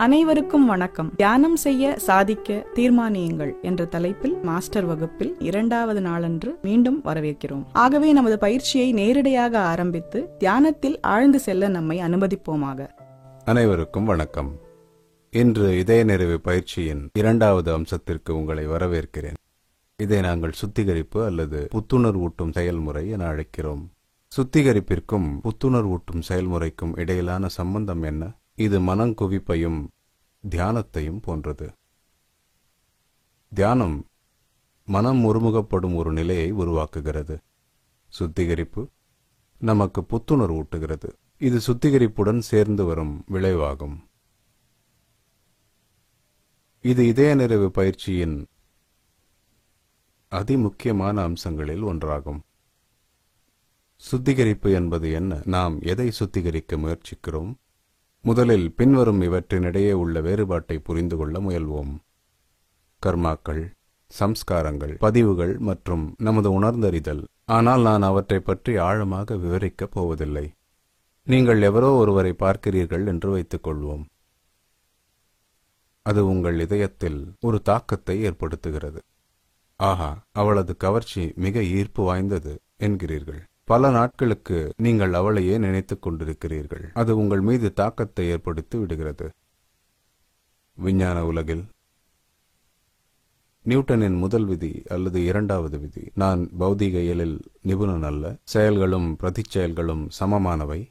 அனைவருக்கும் வணக்கம். தியானம் செய்ய சாதிக்க தீர்மானியுங்கள் என்ற தலைப்பில் மாஸ்டர் வகுப்பில் 2வது நாளன்று மீண்டும் வரவேற்கிறோம். ஆகவே நமது பயிற்சியை நேரடியாக ஆரம்பித்து தியானத்தில் ஆழ்ந்து செல்ல நம்மை அனுமதிப்போமாக. அனைவருக்கும் வணக்கம். இன்று இதய நிறைவு பயிற்சியின் 2வது அம்சத்திற்கு உங்களை வரவேற்கிறேன். இதை நாங்கள் சுத்திகரிப்பு அல்லது புத்துணர்வூட்டும் செயல்முறை என அழைக்கிறோம். சுத்திகரிப்பிற்கும் புத்துணர்வூட்டும் செயல்முறைக்கும் இடையிலான சம்பந்தம் என்ன? இது மனங்குவிப்பையும் தியானத்தையும் போன்றது. தியானம் மனம் ஒருமுகப்படும் ஒரு நிலையை உருவாக்குகிறது. சுத்திகரிப்பு நமக்கு புத்துணர்வூட்டுகிறது. இது சுத்திகரிப்புடன் சேர்ந்து வரும் விளைவாகும். இது இதய நிறைவு பயிற்சியின் அதிமுக்கியமான அம்சங்களில் ஒன்றாகும். சுத்திகரிப்பு என்பது என்ன? நாம் எதை சுத்திகரிக்க முயற்சிக்கிறோம்? முதலில் பின்வரும் இவற்றினிடையே உள்ள வேறுபாட்டை புரிந்து கொள்ள முயல்வோம். கர்மாக்கள், சம்ஸ்காரங்கள், பதிவுகள் மற்றும் நமது உணர்ந்தறிதல். ஆனால் நான் அவற்றை பற்றி ஆழமாக விவரிக்கப் போவதில்லை. நீங்கள் எவரோ ஒருவரை பார்க்கிறீர்கள் என்று வைத்துக் கொள்வோம். அது உங்கள் இதயத்தில் ஒரு தாக்கத்தை ஏற்படுத்துகிறது. ஆஹா, அவளது கவர்ச்சி மிக ஈர்ப்பு வாய்ந்தது என்கிறீர்கள். பல நாட்களுக்கு நீங்கள் அவளையே நினைத்துக் கொண்டிருக்கிறீர்கள். அது உங்கள் மீது தாக்கத்தை ஏற்படுத்தி விடுகிறது. விஞ்ஞான உலகில் நியூட்டனின் முதல் விதி அல்லது 2வது விதி, நான் பௌதிக இயலில் நிபுணன் அல்ல, செயல்களும் பிரதிச்செயல்களும் சமமானவை,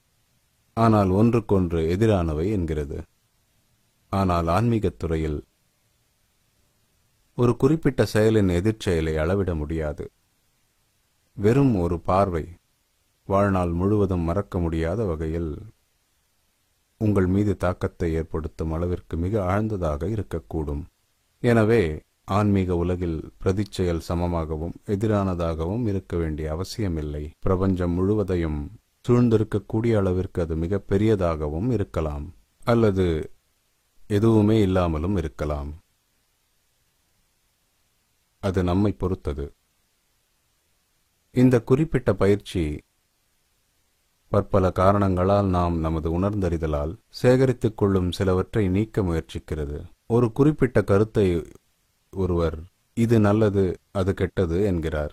ஆனால் ஒன்றுக்கொன்று எதிரானவை என்கிறது. ஆனால் ஆன்மீகத் துறையில் ஒரு குறிப்பிட்ட செயலின் எதிர்ச்செயலை அளவிட முடியாது. வெறும் ஒரு பார்வை வாழ்நாள் முழுவதும் மறக்க முடியாத வகையில் உங்கள் மீது தாக்கத்தை ஏற்படுத்தும் அளவிற்கு மிக ஆழ்ந்ததாக இருக்கக்கூடும். எனவே ஆன்மீக உலகில் பிரதிச்செயல் சமமாகவும் எதிரானதாகவும் இருக்க வேண்டிய அவசியமில்லை. பிரபஞ்சம் முழுவதையும் சூழ்ந்திருக்கக்கூடிய அளவிற்கு அது மிக பெரியதாகவும் இருக்கலாம், அல்லது எதுவுமே இல்லாமலும் இருக்கலாம். அது நம்மை பொறுத்தது. இந்த குறிப்பிட்ட பயிற்சி பற்பல காரணங்களால் நாம் நமது உணர்ந்தறிதலால் சேகரித்துக் கொள்ளும் சிலவற்றை நீக்க முயற்சிக்கிறது. ஒரு குறிப்பிட்ட கருத்தை ஒருவர் இது நல்லது அது கெட்டது என்கிறார்.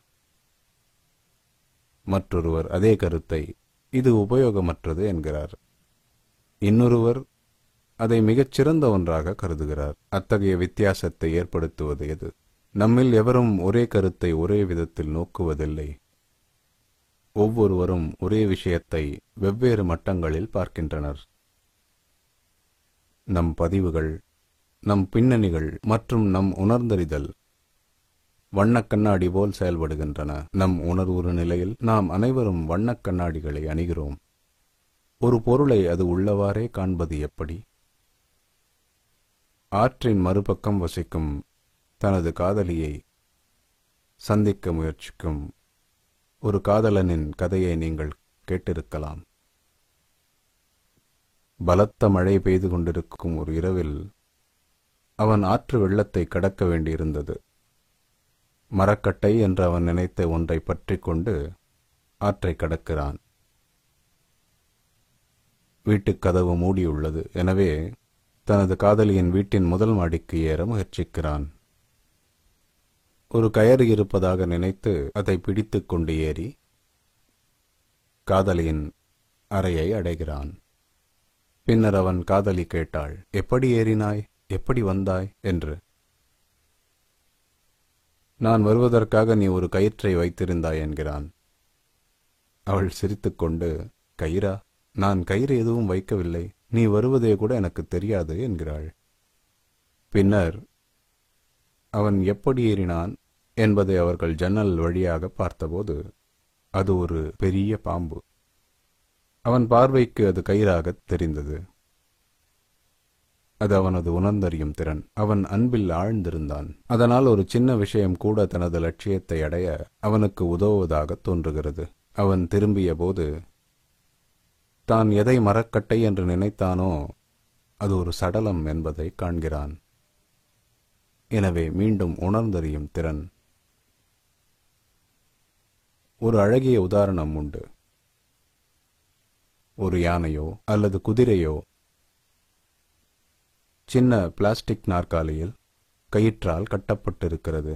மற்றொருவர் அதே கருத்தை இது உபயோகமற்றது என்கிறார். இன்னொருவர் அதை மிகச் சிறந்த ஒன்றாக கருதுகிறார். அத்தகைய வித்தியாசத்தை ஏற்படுத்துவது எது? நம்மில் எவரும் ஒரே கருத்தை ஒரே விதத்தில் நோக்குவதில்லை. ஒவ்வொருவரும் ஒரே விஷயத்தை வெவ்வேறு மட்டங்களில் பார்க்கின்றனர். நம் பதிவுகள், நம் பின்னணிகள் மற்றும் நம் உணர்ந்தறிதல் வண்ணக் கண்ணாடி போல் செயல்படுகின்றன. நம் உணர்வுறு நிலையில் நாம் அனைவரும் வண்ணக் கண்ணாடிகளை அணிகிறோம். ஒரு பொருளை அது உள்ளவாறே காண்பது எப்படி? ஆற்றின் மறுபக்கம் வசிக்கும் தனது காதலியை சந்திக்க முயற்சிக்கும் ஒரு காதலனின் கதையை நீங்கள் கேட்டிருக்கலாம். பலத்த மழை பெய்து கொண்டிருக்கும் ஒரு இரவில் அவன் ஆற்று வெள்ளத்தை கடக்க வேண்டியிருந்தது. மரக்கட்டை என்று அவன் நினைத்த ஒன்றை பற்றி கொண்டு ஆற்றை கடக்கிறான். வீட்டுக் கதவு மூடியுள்ளது. எனவே தனது காதலியின் வீட்டின் முதல் மாடிக்கு ஏற முயற்சிக்கிறான். ஒரு கயறு இருப்பதாக நினைத்து அதை பிடித்து கொண்டு ஏறி காதலியின் அறையை அடைகிறான். பின்னர் அவன் காதலி கேட்டாள், எப்படி ஏறினாய், எப்படி வந்தாய் என்று. நான் வருவதற்காக நீ ஒரு கயிற்றை வைத்திருந்தாய் என்கிறான். அவள் சிரித்துக்கொண்டு, கயிறா? நான் கயிறு எதுவும் வைக்கவில்லை, நீ வருவதே கூட எனக்கு தெரியாது என்கிறாள். பின்னர் அவன் எப்படி ஏறினான் என்பதை அவர்கள் ஜன்னல் வழியாக பார்த்தபோது அது ஒரு பெரிய பாம்பு. அவன் பார்வைக்கு அது கயிறாக தெரிந்தது. அது அவனது உணர்ந்தறியும் திறன். அவன் அன்பில் ஆழ்ந்திருந்தான். அதனால் ஒரு சின்ன விஷயம் கூட தனது லட்சியத்தை அடைய அவனுக்கு உதவுவதாக தோன்றுகிறது. அவன் திரும்பிய போது தான் எதை மரக்கட்டை என்று நினைத்தானோ அது ஒரு சடலம் என்பதை காண்கிறான். எனவே மீண்டும் உணர்ந்தறியும் திறன். ஒரு அழகிய உதாரணம் உண்டு. ஒரு யானையோ அல்லது குதிரையோ சின்ன பிளாஸ்டிக் நாற்காலியில் கயிற்றால் கட்டப்பட்டிருக்கிறது.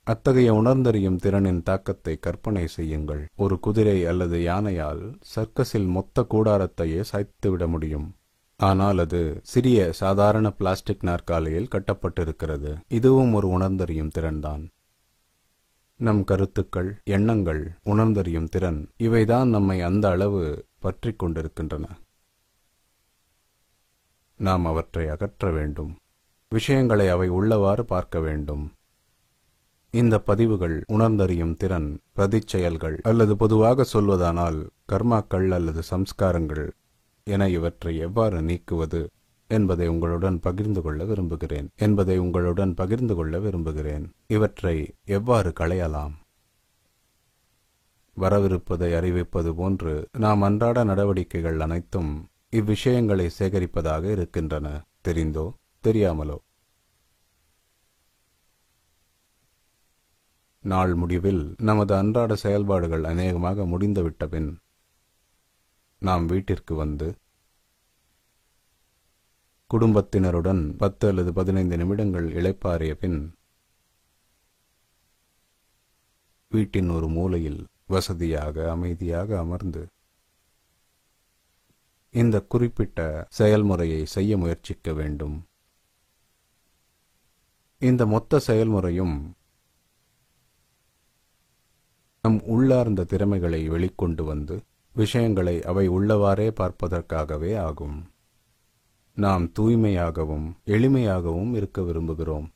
அத்தகைய உணர்ந்தறியும் திறனின் தாக்கத்தை கற்பனை செய்யுங்கள். ஒரு குதிரை அல்லது யானையால் சர்க்கஸில் மொத்த கூடாரத்தையே சாய்த்துவிட முடியும். ஆனால் அது சிறிய சாதாரண பிளாஸ்டிக் நாற்காலியில் கட்டப்பட்டிருக்கிறது. இதுவும் ஒரு உணர்ந்தறியும் திறன்தான். நம் கருத்துக்கள், எண்ணங்கள், உணர்ந்தறியும் திறன் இவைதான் நம்மை அந்த அளவு பற்றி கொண்டிருக்கின்றன. நாம் அவற்றை அகற்ற வேண்டும். விஷயங்களை அவை உள்ளவாறு பார்க்க வேண்டும். இந்த பதிவுகள் உணர்ந்தறியும் திறன், பிரதிச்செயல்கள் அல்லது பொதுவாக சொல்வதானால் கர்மாக்கள் அல்லது சம்ஸ்காரங்கள் என இவற்றை எவ்வாறு நீக்குவது என்பதை உங்களுடன் பகிர்ந்து கொள்ள விரும்புகிறேன். இவற்றை எவ்வாறு களையலாம்? வரவிருப்பதை அறிவிப்பது போன்று நாம் அன்றாட நடவடிக்கைகள் அனைத்தும் இவ்விஷயங்களை சேகரிப்பதாக இருக்கின்றன, தெரிந்தோ தெரியாமலோ. நாள் முடிவில் நமது அன்றாட செயல்பாடுகள் அநேகமாக முடிந்துவிட்ட பின் நாம் வீட்டிற்கு வந்து குடும்பத்தினருடன் 10 அல்லது 15 நிமிடங்கள் இளைப்பாறிய பின் வீட்டின் ஒரு மூலையில் வசதியாக அமைதியாக அமர்ந்து இந்த குறிப்பிட்ட செயல்முறையை செய்ய முயற்சிக்க வேண்டும். இந்த மொத்த செயல்முறையும் நம் உள்ளார்ந்த திறமைகளை வெளிக்கொண்டு வந்து விஷயங்களை அவை உள்ளவாறே பார்ப்பதற்காகவே ஆகும். நாம் தூய்மையாகவும் எளிமையாகவும் இருக்க விரும்புகிறோம்.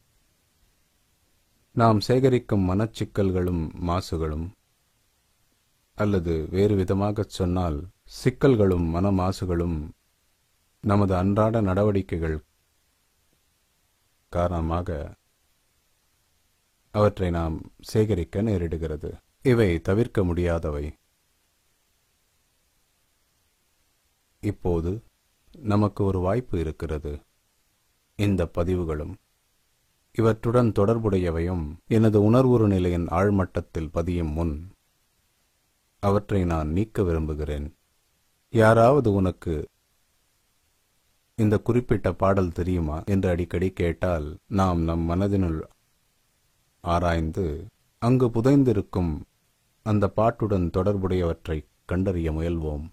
நாம் சேகரிக்கும் மனச்சிக்கல்களும் மாசுகளும், அல்லது வேறு விதமாகச் சொன்னால் சிக்கல்களும் மன மாசுகளும் நமது அன்றாட நடவடிக்கைகள் காரணமாக அவற்றை நாம் சேகரிக்க நேரிடுகிறது. இவை தவிர்க்க முடியாதவை. இப்போது நமக்கு ஒரு வாய்ப்பு இருக்கிறது. இந்த பதிவுகளும் இவற்றுடன் தொடர்புடையவையும் எனது உணர்வுறு நிலையின் ஆழ்மட்டத்தில் பதியும் முன் அவற்றை நான் நீக்க விரும்புகிறேன். யாராவது உனக்கு இந்த குறிப்பிட்ட பாடல் தெரியுமா என்று அடிக்கடி கேட்டால் நாம் நம் மனதினுள் ஆராய்ந்து அங்கு புதைந்திருக்கும் அந்த பாட்டுடன் தொடர்புடையவற்றை கண்டறிய முயல்வோம்.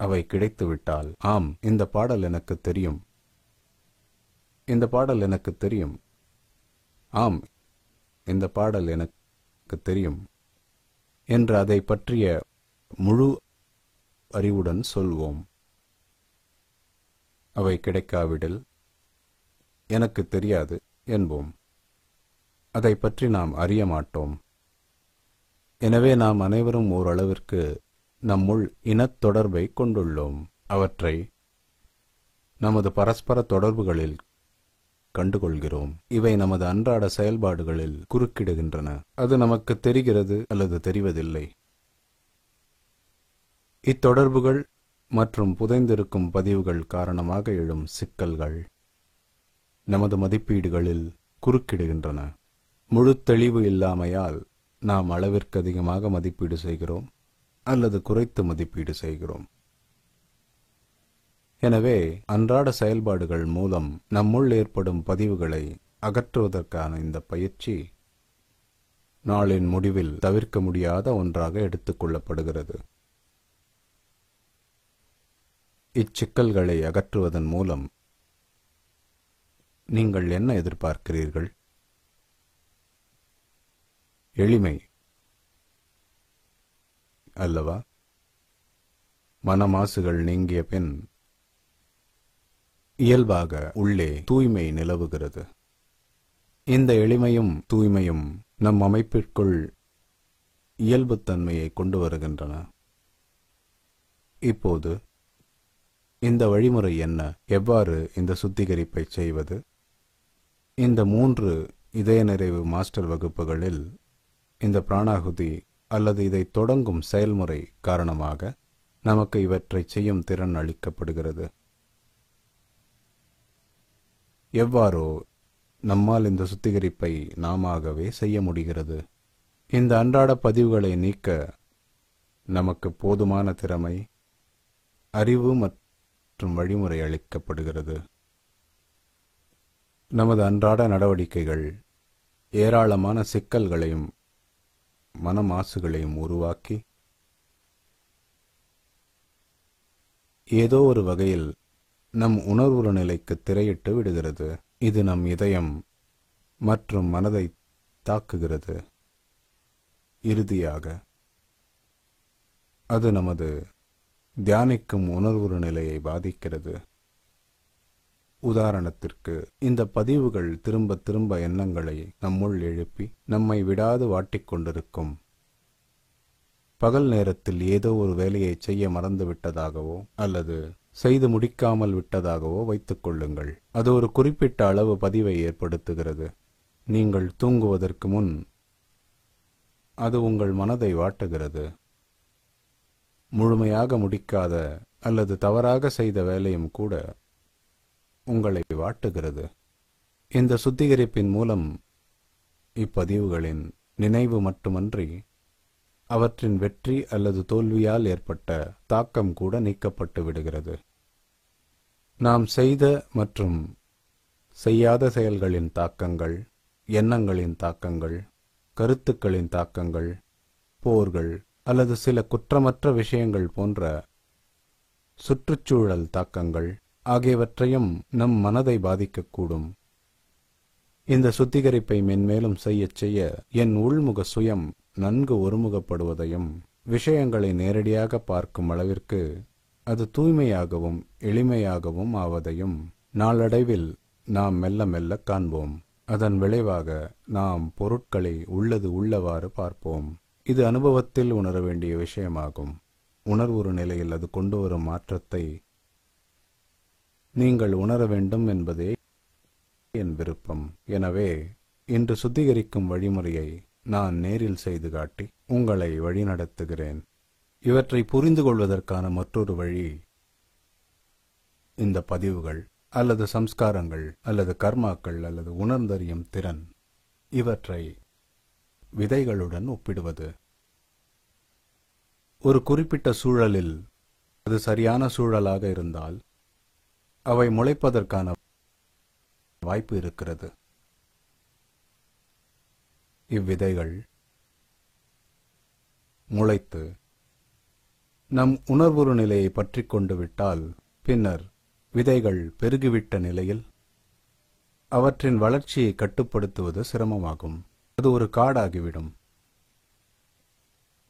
அவை கிடைத்துவிட்டால், ஆம், இந்த பாடல் எனக்கு தெரியும், இந்த பாடல் எனக்கு தெரியும், ஆம், இந்த பாடல் எனக்கு தெரியும் என்று அதை பற்றிய முழு அறிவுடன் சொல்வோம். அவை கிடைக்காவிடில் எனக்கு தெரியாது என்போம். அதை பற்றி நாம் அறிய மாட்டோம். எனவே நாம் அனைவரும் ஓரளவிற்கு நம்முள் இனத் தொடர்பை கொண்டுள்ளோம். அவற்றை நமது பரஸ்பர தொடர்புகளில் கண்டுகொள்கிறோம். இவை நமது அன்றாட செயல்பாடுகளில் குறுக்கிடுகின்றன. அது நமக்கு தெரிகிறது அல்லது தெரிவதில்லை. இத்தொடர்புகள் மற்றும் புதைந்திருக்கும் பதிவுகள் காரணமாக எழும் சிக்கல்கள் நமது மதிப்பீடுகளில் குறுக்கிடுகின்றன. முழு தெளிவு இல்லாமையால் நாம் அளவிற்கு அதிகமாக மதிப்பீடு செய்கிறோம் அல்லது குறைத்து மதிப்பீடு செய்கிறோம். எனவே அன்றாட செயல்பாடுகள் மூலம் நம்முள் ஏற்படும் பதிவுகளை அகற்றுவதற்கான இந்த பயிற்சி நாளின் முடிவில் தவிர்க்க முடியாத ஒன்றாக எடுத்துக்கொள்ளப்படுகிறது. இச்சிக்கல்களை அகற்றுவதன் மூலம் நீங்கள் என்ன எதிர்பார்க்கிறீர்கள்? எளிமை அல்லவா? மனமாசுகள் நீங்கிய பின் இயல்பாக உள்ளே தூய்மை நிலவுகிறது. இந்த எளிமையும் தூய்மையும் நம் அமைப்பிற்குள் இயல்புத்தன்மையை கொண்டு வருகின்றன. இப்போது இந்த வழிமுறை என்ன? எவ்வாறு இந்த சுத்திகரிப்பை செய்வது? இந்த 3 இதய நிறைவு மாஸ்டர் வகுப்புகளில் இந்த பிராணாகுதி அல்லது இதை தொடங்கும் செயல்முறை காரணமாக நமக்கு இவற்றை செய்யும் திறன் அளிக்கப்படுகிறது. எவ்வாறோ நம்மால் இந்த சுத்திகரிப்பை நாமாகவே செய்ய முடிகிறது. இந்த அன்றாட பதிவுகளை நீக்க நமக்கு போதுமான திறமை, அறிவு மற்றும் வழிமுறை அளிக்கப்படுகிறது. நமது அன்றாட நடவடிக்கைகள் ஏராளமான சிக்கல்களையும் மனமாசுகளையும் உருவாக்கி ஏதோ ஒரு வகையில் நம் உணர்வுற நிலைக்கு திரையிட்டு விடுகிறது. இது நம் இதயம் மற்றும் மனதை தாக்குகிறது. இறுதியாக அது நமது தியானிக்கும் உணர்வுற நிலையை பாதிக்கிறது. உதாரணத்திற்கு, இந்த பதிவுகள் திரும்ப திரும்ப எண்ணங்களை நம்முள் எழுப்பி நம்மை விடாது வாட்டிக்கொண்டிருக்கும். பகல் நேரத்தில் ஏதோ ஒரு வேலையை செய்ய மறந்து விட்டதாகவோ அல்லது செய்து முடிக்காமல் விட்டதாகவோ வைத்துக் கொள்ளுங்கள். அது ஒரு குறிப்பிட்ட அளவு பதிவை ஏற்படுத்துகிறது. நீங்கள் தூங்குவதற்கு முன் அது உங்கள் மனதை வாட்டுகிறது. முழுமையாக முடிக்காத அல்லது தவறாக செய்த வேலையும் கூட உங்களை வாட்டுகிறது. இந்த சுத்திகரிப்பின் மூலம் இப்பதிவுகளின் நினைவு மட்டுமன்றி அவற்றின் வெற்றி அல்லது தோல்வியால் ஏற்பட்ட தாக்கம் கூட நீக்கப்பட்டு விடுகிறது. நாம் செய்த மற்றும் செய்யாத செயல்களின் தாக்கங்கள், எண்ணங்களின் தாக்கங்கள், கருத்துக்களின் தாக்கங்கள், போர்கள் அல்லது சில குற்றமற்ற விஷயங்கள் போன்ற சுற்றுச்சூழல் தாக்கங்கள் ஆகியவற்றையும் நம் மனதை பாதிக்கக்கூடும். இந்த சுத்திகரிப்பை மென்மேலும் செய்யச் செய்ய என் உள்முக சுயம் நன்கு ஒருமுகப்படுவதையும் விஷயங்களை நேரடியாக பார்க்கும் அளவிற்கு அது தூய்மையாகவும் எளிமையாகவும் ஆவதையும் நாளடைவில் நாம் மெல்ல மெல்ல காண்போம். அதன் விளைவாக நாம் பொருட்களை உள்ளது உள்ளவாறு பார்ப்போம். இது அனுபவத்தில் உணர வேண்டிய விஷயமாகும். உணர்வுறு நிலையில் அது கொண்டு வரும் மாற்றத்தை நீங்கள் உணர வேண்டும் என்பதே என் விருப்பம். எனவே இன்று சுத்திகரிக்கும் வழிமுறையை நான் நேரில் செய்து காட்டி உங்களை வழிநடத்துகிறேன். இவற்றை புரிந்து கொள்வதற்கான மற்றொரு வழி இந்த பதிவுகள் அல்லது சம்ஸ்காரங்கள் அல்லது கர்மாக்கள் அல்லது உணர்ந்தறியும் திறன் இவற்றை விதைகளுடன் ஒப்பிடுவது. ஒரு குறிப்பிட்ட சூழலில் அது சரியான சூழலாக இருந்தால் அவை முளைப்பதற்கான வாய்ப்பு இருக்கிறது. இவ்விதைகள் முளைத்து நம் உணர்வுறு நிலையை பற்றி கொண்டு விட்டால் பின்னர் விதைகள் பெருகிவிட்ட நிலையில் அவற்றின் வளர்ச்சியை கட்டுப்படுத்துவது சிரமமாகும். அது ஒரு காடாகிவிடும்.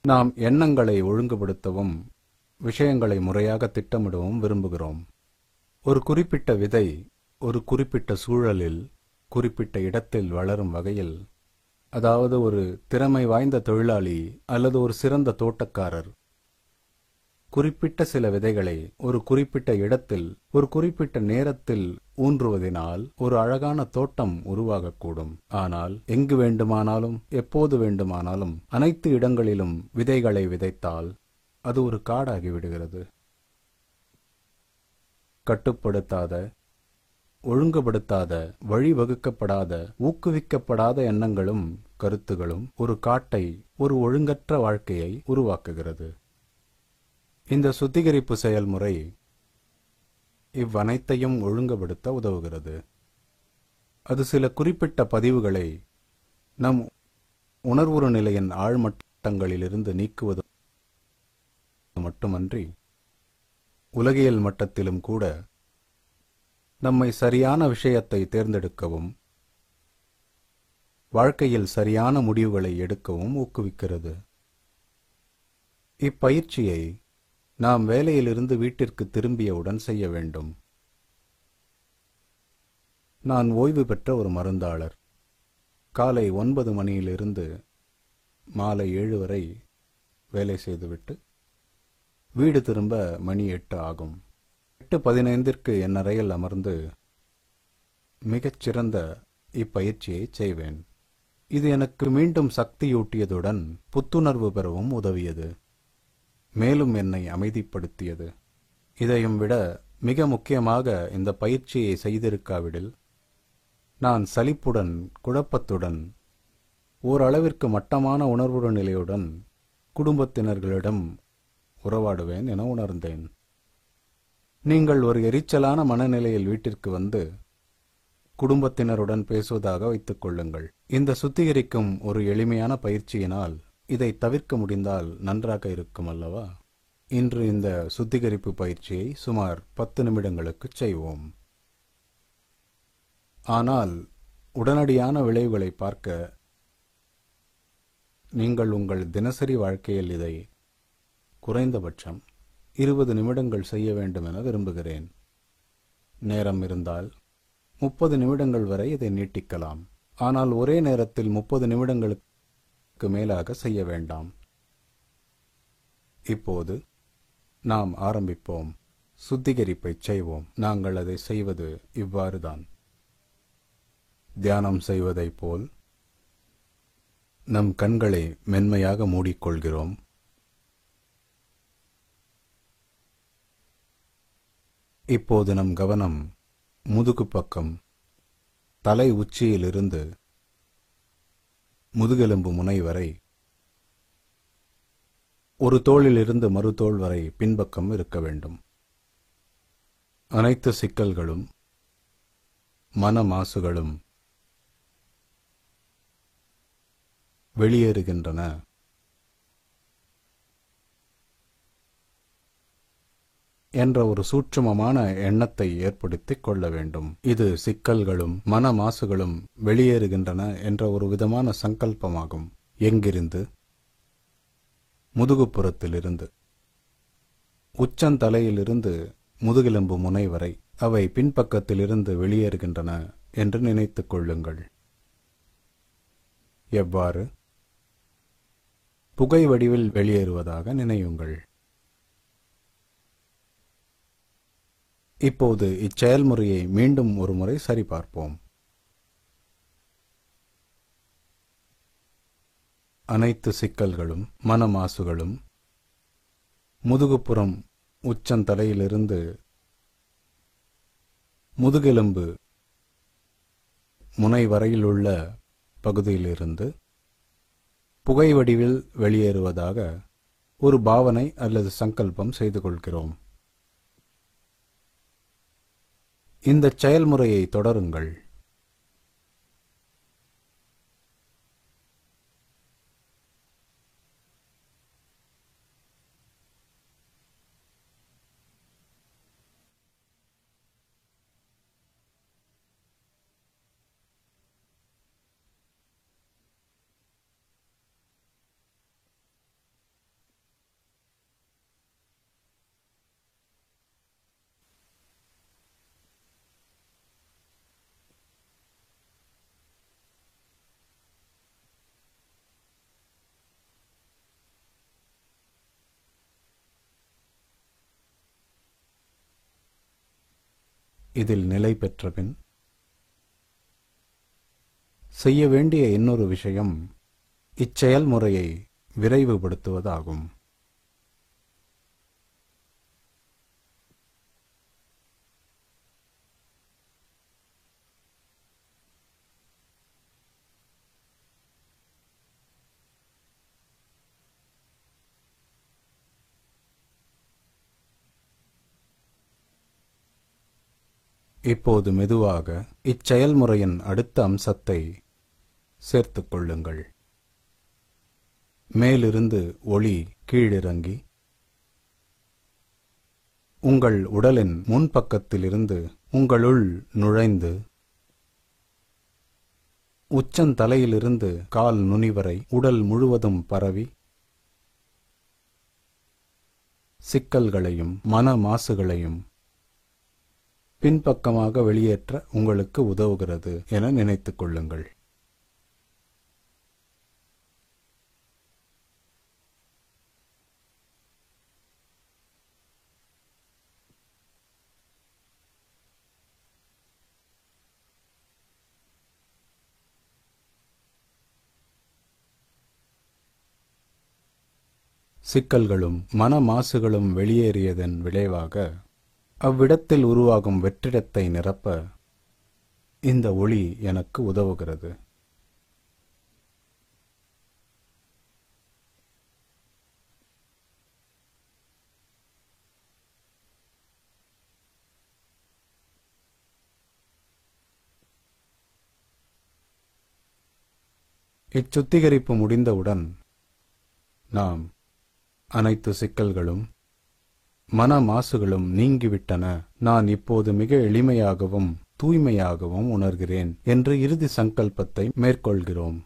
நாம் எண்ணங்களை ஒழுங்குபடுத்தவும் விஷயங்களை முறையாக திட்டமிடவும் விரும்புகிறோம். ஒரு குறிப்பிட்ட விதை ஒரு குறிப்பிட்ட சூழலில் குறிப்பிட்ட இடத்தில் வளரும் வகையில், அதாவது ஒரு திறமை வாய்ந்த தொழிலாளி அல்லது ஒரு சிறந்த தோட்டக்காரர் குறிப்பிட்ட சில விதைகளை ஒரு குறிப்பிட்ட இடத்தில் ஒரு குறிப்பிட்ட நேரத்தில் ஊன்றுவதனால் ஒரு அழகான தோட்டம் உருவாகக்கூடும். ஆனால் எங்கு வேண்டுமானாலும் எப்போது வேண்டுமானாலும் அனைத்து இடங்களிலும் விதைகளை விதைத்தால் அது ஒரு காடாகிவிடுகிறது. கட்டுப்படுத்தாத, ஒழுங்குபடுத்தாத, வழிவகுக்கப்படாத, ஊக்குவிக்கப்படாத எண்ணங்களும் கருத்துகளும் ஒரு காட்டை, ஒரு ஒழுங்கற்ற வாழ்க்கையை உருவாக்குகிறது. இந்த சுத்திகரிப்பு செயல்முறை இவ்வனைத்தையும் ஒழுங்குபடுத்த உதவுகிறது. அது சில குறிப்பிட்ட பதிவுகளை நம் உணர்வுறு நிலையின் ஆழ்மட்டங்களிலிருந்து நீக்குவது மட்டுமன்றி உலகியல் மட்டத்திலும் கூட நம்மை சரியான விஷயத்தை தேர்ந்தெடுக்கவும் வாழ்க்கையில் சரியான முடிவுகளை எடுக்கவும் ஊக்குவிக்கிறது. இப்பயிற்சியை நாம் வேலையிலிருந்து வீட்டிற்கு திரும்பியவுடன் செய்ய வேண்டும். நான் ஓய்வு பெற்ற ஒரு மருந்தாளர். காலை 9 மணியிலிருந்து மாலை 7 வரை வேலை செய்துவிட்டு வீடு திரும்ப மணி 8 ஆகும். 8:15 என் அறையில் அமர்ந்து மிகச்சிறந்த இப்பயிற்சியை செய்வேன். இது எனக்கு மீண்டும் சக்தியூட்டியதுடன் புத்துணர்வு பெறவும் உதவியது. மேலும் என்னை அமைதிப்படுத்தியது. இதையும் விட மிக முக்கியமாக இந்த பயிற்சியை செய்திருக்காவிடில் நான் சலிப்புடன், குழப்பத்துடன், ஓரளவிற்கு மட்டமான உணர்வுற நிலையுடன் குடும்பத்தினர்களிடம் உறவாடுவேன் என உணர்ந்தேன். நீங்கள் ஒரு எரிச்சலான மனநிலையில் வீட்டிற்கு வந்து குடும்பத்தினருடன் பேசுவதாக வைத்துக் கொள்ளுங்கள். இந்த சுத்திகரிக்கும் ஒரு எளிமையான பயிற்சியினால் இதை தவிர்க்க முடிந்தால் நன்றாக இருக்கும் அல்லவா? இன்று இந்த சுத்திகரிப்பு பயிற்சியை சுமார் 10 நிமிடங்களுக்கு செய்வோம். ஆனால் உடனடியான விளைவுகளை பார்க்க நீங்கள் உங்கள் தினசரி வாழ்க்கையில் இதை குறைந்தபட்சம் 20 நிமிடங்கள் செய்ய வேண்டும் என விரும்புகிறேன். நேரம் இருந்தால் 30 நிமிடங்கள் வரை இதை நீட்டிக்கலாம். ஆனால் ஒரே நேரத்தில் 30 நிமிடங்களுக்கு மேலாக செய்ய வேண்டாம். இப்போது நாம் ஆரம்பிப்போம். சுத்திகரிப்பை செய்வோம். நாங்கள் அதை செய்வது இவ்வாறுதான். தியானம் செய்வதைப் போல் நம் கண்களை மென்மையாக மூடிக்கொள்கிறோம். இப்போது நம் கவனம் முதுகு பக்கம், தலை உச்சியிலிருந்து முதுகெலும்பு முனை வரை, ஒரு தோளிலிருந்து மறு தோள் வரை பின்பக்கம் இருக்க வேண்டும். அனைத்து சிக்கல்களும் மன மாசுகளும் வெளியேறுகின்றன. என்ற ஒரு சூட்சுமமான எண்ணத்தை ஏற்படுத்திக் கொள்ள வேண்டும். இது சிக்கல்களும் மன மாசுகளும் வெளியேறுகின்றன என்ற ஒரு விதமான சங்கல்பமாகும். எங்கிருந்து? முதுகுப்புறத்திலிருந்து, உச்சந்தலையிலிருந்து முதுகெலும்பு முனை வரை அவை பின்பக்கத்திலிருந்து வெளியேறுகின்றன என்று நினைத்துக் கொள்ளுங்கள். எவ்வாறு? புகை வடிவில் வெளியேறுவதாக நினையுங்கள். இப்போது இச்செயல்முறையை மீண்டும் ஒரு முறை சரிபார்ப்போம். அனைத்து சிக்கல்களும் மன மாசுகளும் முதுகுப்புறம் உச்சந்தலையிலிருந்து முதுகெலும்பு முனை வரையிலுள்ள பகுதியிலிருந்து புகை வடிவில் வெளியேறுவதாக ஒரு பாவனை அல்லது சங்கல்பம் செய்து கொள்கிறோம். இந்த செயல்முறையை தொடருங்கள். இதில் நிலை பெற்ற பின் செய்ய வேண்டிய இன்னொரு விஷயம் இச்செயல்முறையை விரைவுபடுத்துவதாகும். இப்போது மெதுவாக இச்செயல்முறையின் அடுத்த அம்சத்தை சேர்த்துக் கொள்ளுங்கள். மேலிருந்து ஒளி கீழிறங்கி உங்கள் உடலின் முன்பக்கத்திலிருந்து உங்களுள் நுழைந்து உச்சந்தலையிலிருந்து கால் நுனி வரை உடல் முழுவதும் பரவி சிக்கல்களையும் மன மாசுகளையும் பின்பக்கமாக வெளியேற்ற உங்களுக்கு உதவுகிறது என நினைத்துக் கொள்ளுங்கள். சிக்கல்களும் மன மாசுகளும் வெளியேறியதன் விளைவாக அவ்விடத்தில் உருவாகும் வெற்றிடத்தை நிரப்ப இந்த ஒளி எனக்கு உதவுகிறது. இச்சுத்திகரிப்பு முடிந்தவுடன் நாம் அனைத்து சிக்கல்களும் மன மாசுகளும் நீங்கிவிட்டன, நான் இப்போது மிக எளிமையாகவும் தூய்மையாகவும் உணர்கிறேன் என்று இறுதி சங்கல்பத்தை மேற்கொள்கிறோம்.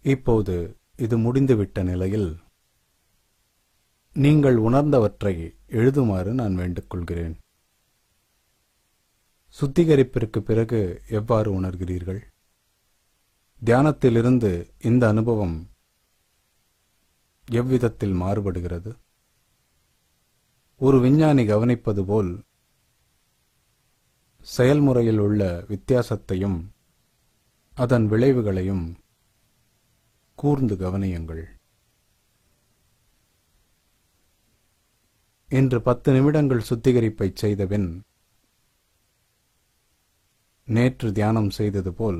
இப்போது இது முடிந்துவிட்ட நிலையில் நீங்கள் உணர்ந்தவற்றை எழுதுமாறு நான் வேண்டுகொள்கிறேன். சுத்திகரிப்பிற்கு பிறகு எவ்வாறு உணர்கிறீர்கள்? தியானத்திலிருந்து இந்த அனுபவம் எவ்விதத்தில் மாறுபடுகிறது? ஒரு விஞ்ஞானி கவனிப்பது போல் செயல்முறையில் உள்ள வித்தியாசத்தையும் அதன் விளைவுகளையும் கூர்ந்து கவனியுங்கள். இன்று 10 நிமிடங்கள் சுத்திகரிப்பை செய்தபின் நேற்று தியானம் செய்தது போல்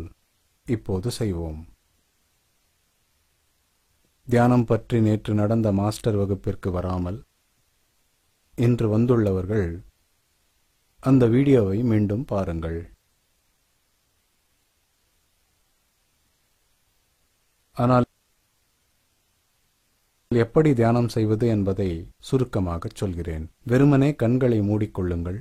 இப்போது செய்வோம். தியானம் பற்றி நேற்று நடந்த மாஸ்டர் வகுப்பிற்கு வராமல் இன்று வந்துள்ளவர்கள் அந்த வீடியோவை மீண்டும் பாருங்கள். ஆனால் எப்படி தியானம் செய்வது என்பதை சுருக்கமாகச் சொல்கிறேன். வெறுமனே கண்களை மூடிக்கொள்ளுங்கள்.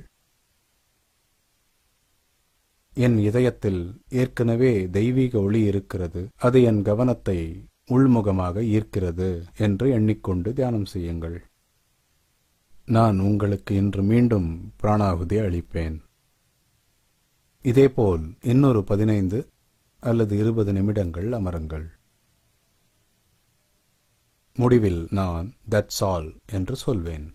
என் இதயத்தில் ஏற்கனவே தெய்வீக ஒளி இருக்கிறது, அது என் கவனத்தை உள்முகமாக ஈர்க்கிறது என்று எண்ணிக்கொண்டு தியானம் செய்யுங்கள். நான் உங்களுக்கு இன்று மீண்டும் பிராணாகுதி அளிப்பேன். இதேபோல் இன்னொரு 15 அல்லது 20 நிமிடங்கள் அமருங்கள். முடிவில் நான் தட்ஸ் ஆல் என்று சொல்வேன்.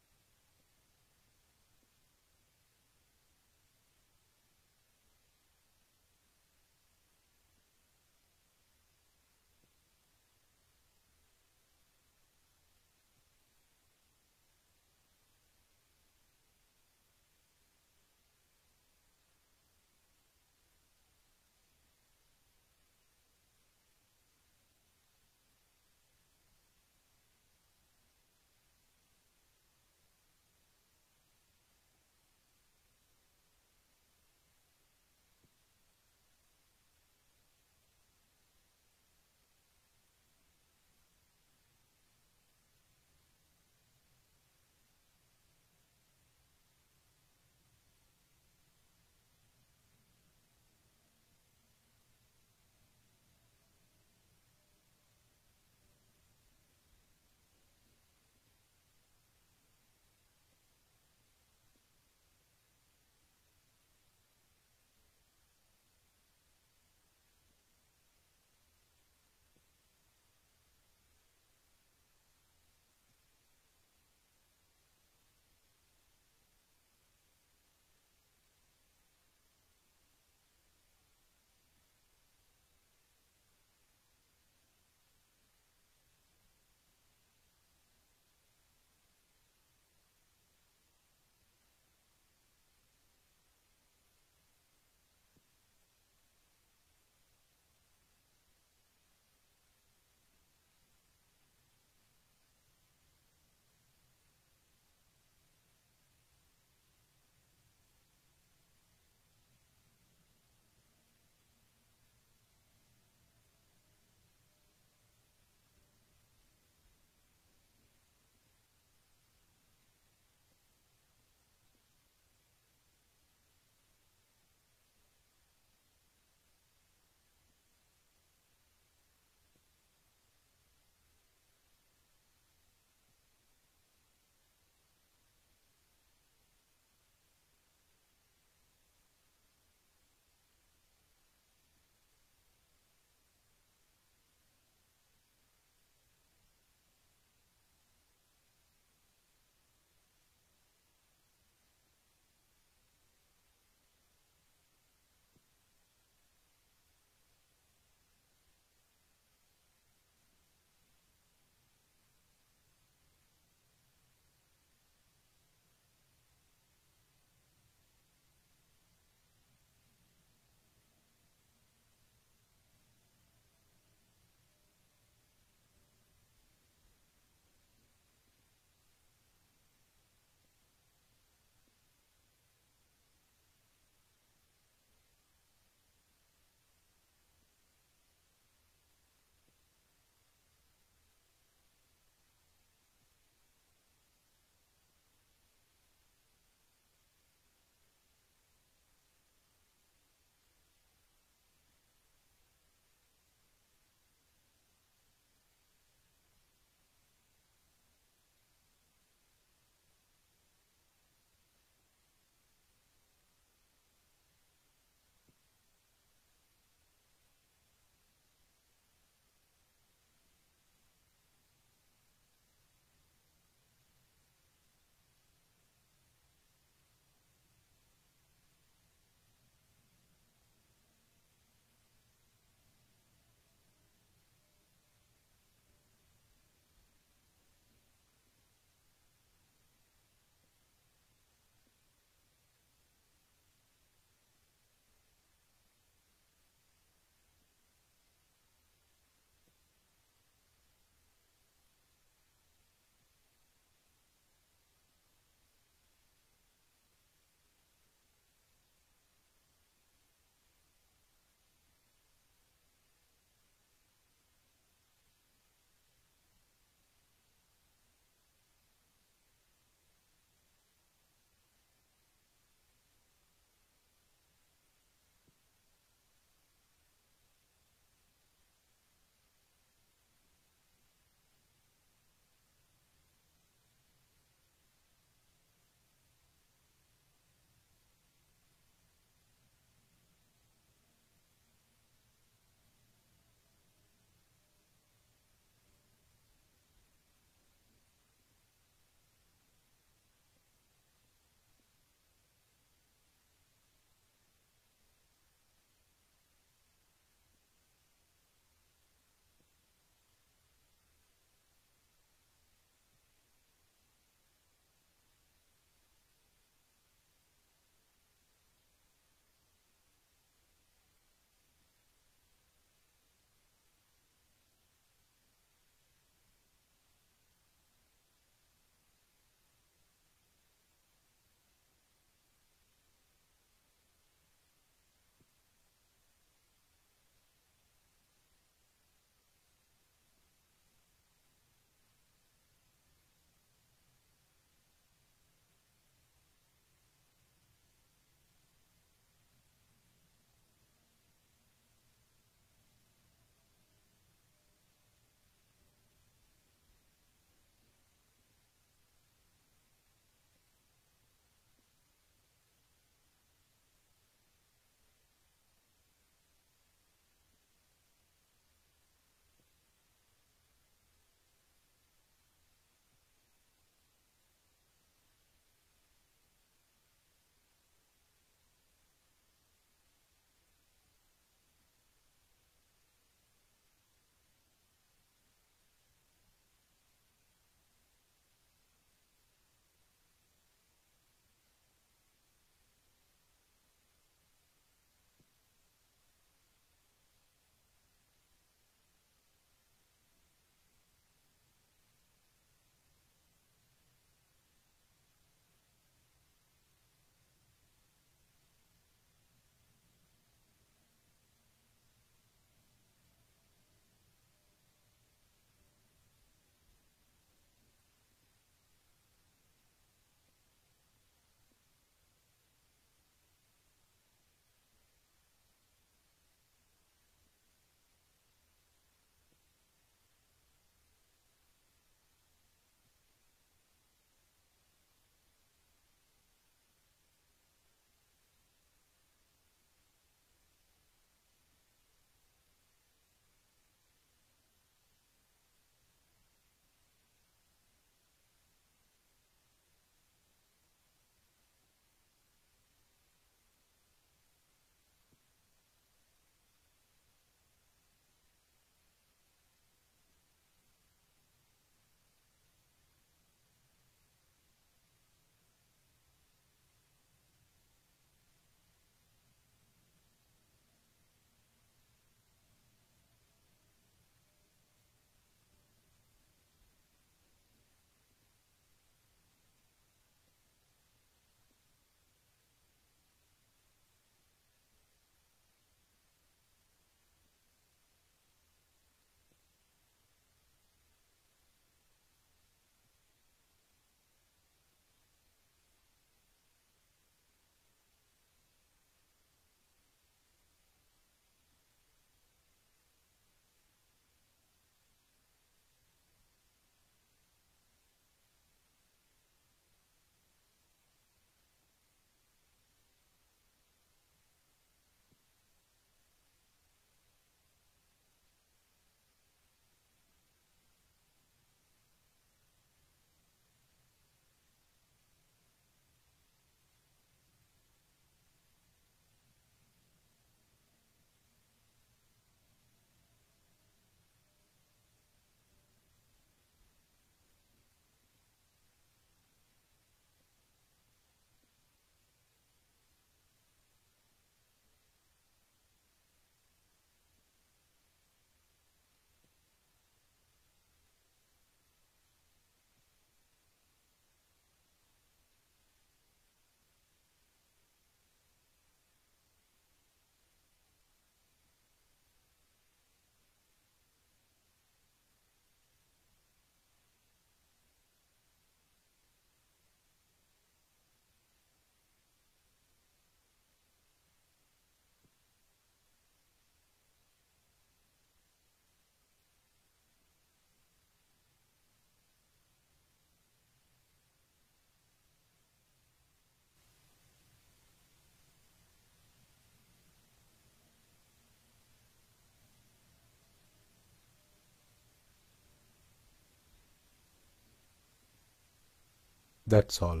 That's all.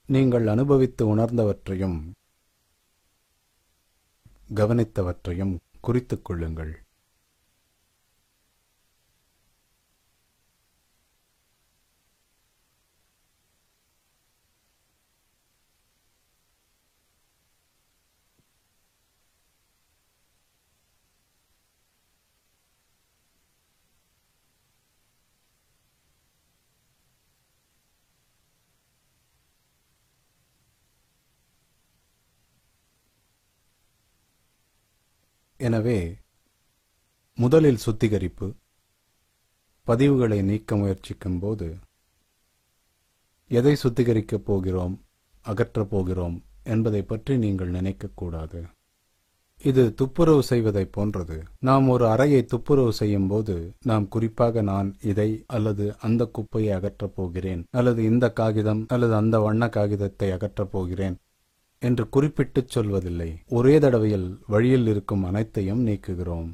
நீங்கள் அனுபவித்து உணர்ந்தவற்றையும் கவனித்தவற்றையும் குறித்துக் கொள்ளுங்கள். எனவே முதலில் சுத்திகரிப்பு, பதிவுகளை நீக்க முயற்சிக்கும் போது எதை சுத்திகரிக்கப் போகிறோம், அகற்றப் போகிறோம் என்பதை பற்றி நீங்கள் நினைக்கக்கூடாது. இது துப்புரவு செய்வதைப் போன்றது. நாம் ஒரு அறையை துப்புரவு செய்யும் போது நாம் குறிப்பாக நான் இதை அல்லது அந்த குப்பையை அகற்றப் போகிறேன், அல்லது இந்த காகிதம் அல்லது அந்த வண்ண காகிதத்தை அகற்றப் போகிறேன் என்று குறிப்பிட்டுச் சொல்வதில்லை. ஒரே தடவையில் வழியில் இருக்கும் அனைத்தையும் நீக்குகிறோம்.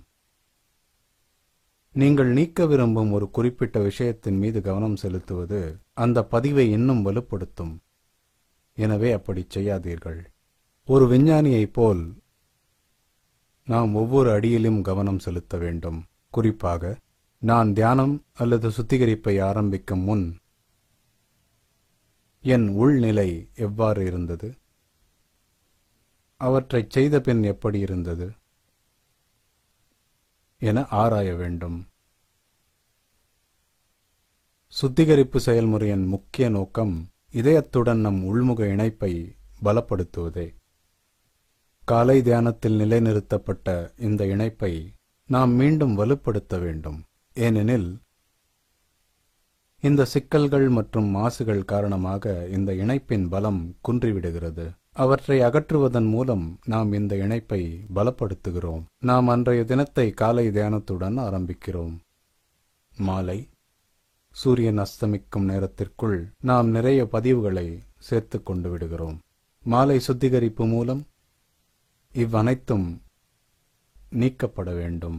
நீங்கள் நீக்க விரும்பும் ஒரு குறிப்பிட்ட விஷயத்தின் மீது கவனம் செலுத்துவது அந்த பதிவை இன்னும் வலுப்படுத்தும். எனவே அப்படி செய்யாதீர்கள். ஒரு விஞ்ஞானியைப் போல் நாம் ஒவ்வொரு அடியிலும் கவனம் செலுத்த வேண்டும். குறிப்பாக நான் தியானம் அல்லது சுத்திகரிப்பை ஆரம்பிக்கும் முன் என் உள்நிலை எவ்வாறு இருந்தது, அவற்றைச் செய்த பின் எப்படி இருந்தது என ஆராய வேண்டும். சுத்திகரிப்பு செயல்முறையின் முக்கிய நோக்கம் இதயத்துடன் நம் உள்முக இணைப்பை பலப்படுத்துவதே. காலை தியானத்தில் நிலைநிறுத்தப்பட்ட இந்த இணைப்பை நாம் மீண்டும் வலுப்படுத்த வேண்டும். ஏனெனில் இந்த சிக்கல்கள் மற்றும் மாசுகள் காரணமாக இந்த இணைப்பின் பலம் குன்றிவிடுகிறது. அவற்றை அகற்றுவதன் மூலம் நாம் இந்த இணைப்பை பலப்படுத்துகிறோம். நாம் அன்றைய தினத்தை காலை தியானத்துடன் ஆரம்பிக்கிறோம். மாலை சூரியன் அஸ்தமிக்கும் நேரத்திற்குள் நாம் நிறைய பதிவுகளை சேர்த்து கொண்டு விடுகிறோம். மாலை சுத்திகரிப்பு மூலம் இவ்வனைத்தும் நீக்கப்பட வேண்டும்.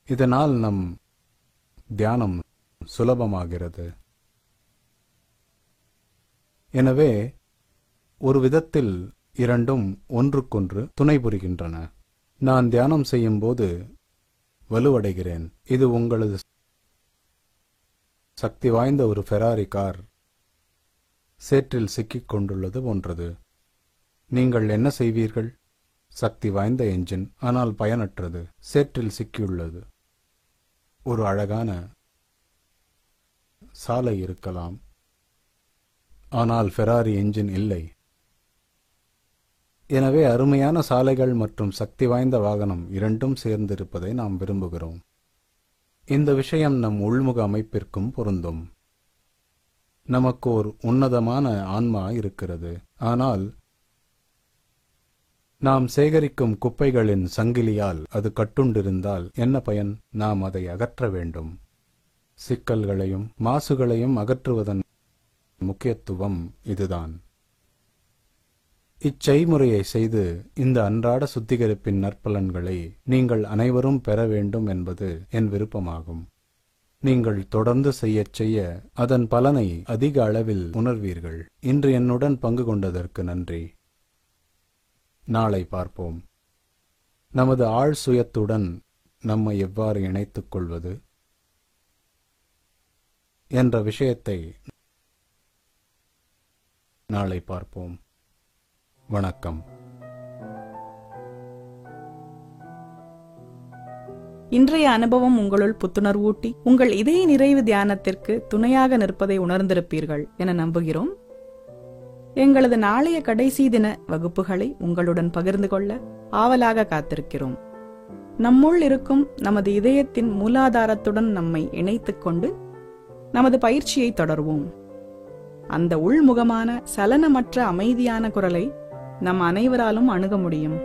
இதனால் நம் தியானம் சுலபமாகிறது. எனவே ஒரு விதத்தில் இரண்டும் ஒன்றுக்கொன்று துணை புரிகின்றன. நான் தியானம் செய்யும் போது வலுவடைகிறேன். இது உங்களது சக்தி வாய்ந்த ஒரு ஃபெராரி கார் சேற்றில் சிக்கிக் கொண்டுள்ளது போன்றது. நீங்கள் என்ன செய்வீர்கள்? சக்தி வாய்ந்த என்ஜின், ஆனால் பயனற்றது, சேற்றில் சிக்கியுள்ளது. ஒரு அழகான சாலை இருக்கலாம், ஆனால் ஃபெராரி என்ஜின் இல்லை. எனவே அருமையான சாலைகள் மற்றும் சக்தி வாய்ந்த வாகனம் இரண்டும் சேர்ந்திருப்பதை நாம் விரும்புகிறோம். இந்த விஷயம் நம் உள்முக அமைப்பிற்கும் பொருந்தும். நமக்கு ஒரு உன்னதமான ஆன்மா இருக்கிறது. ஆனால் நாம் சேகரிக்கும் குப்பைகளின் சங்கிலியால் அது கட்டுண்டிருந்தால் என்ன பயன்? நாம் அதை அகற்ற வேண்டும். சிக்கல்களையும் மாசுகளையும் அகற்றுவதன் முக்கியத்துவம் இதுதான். இச்செய்முறையை செய்து இந்த அன்றாட சுத்திகரிப்பின் நற்பலன்களை நீங்கள் அனைவரும் பெற வேண்டும் என்பது என் விருப்பமாகும். நீங்கள் தொடர்ந்து செய்ய அதன் பலனை அதிக அளவில் உணர்வீர்கள். இன்று என்னுடன் பங்கு கொண்டதற்கு நன்றி. நாளை பார்ப்போம். நமது ஆழ் சுயத்துடன் நம்மை எவ்வாறு இணைத்துக் கொள்வது என்ற விஷயத்தை நாளை பார்ப்போம். வணக்கம். இன்றைய அனுபவம் உங்களுள் புத்துணர்வூட்டி உங்கள் இதய நிறைவு தியானத்திற்கு துணையாக நிற்பதை உணர்ந்திருப்பீர்கள் என நம்புகிறோம். எங்களது நாளைய கடைசி தின வகுப்புகளை உங்களுடன் பகிர்ந்து கொள்ள ஆவலாக காத்திருக்கிறோம். நம்முள் இருக்கும் நமது இதயத்தின் மூலாதாரத்துடன் நம்மை இணைத்துக் கொண்டு நமது பயிற்சியை தொடர்வோம். அந்த உள்முகமான சலனமற்ற அமைதியான குரலை நம் அனைவராலும் அணுக முடியும்.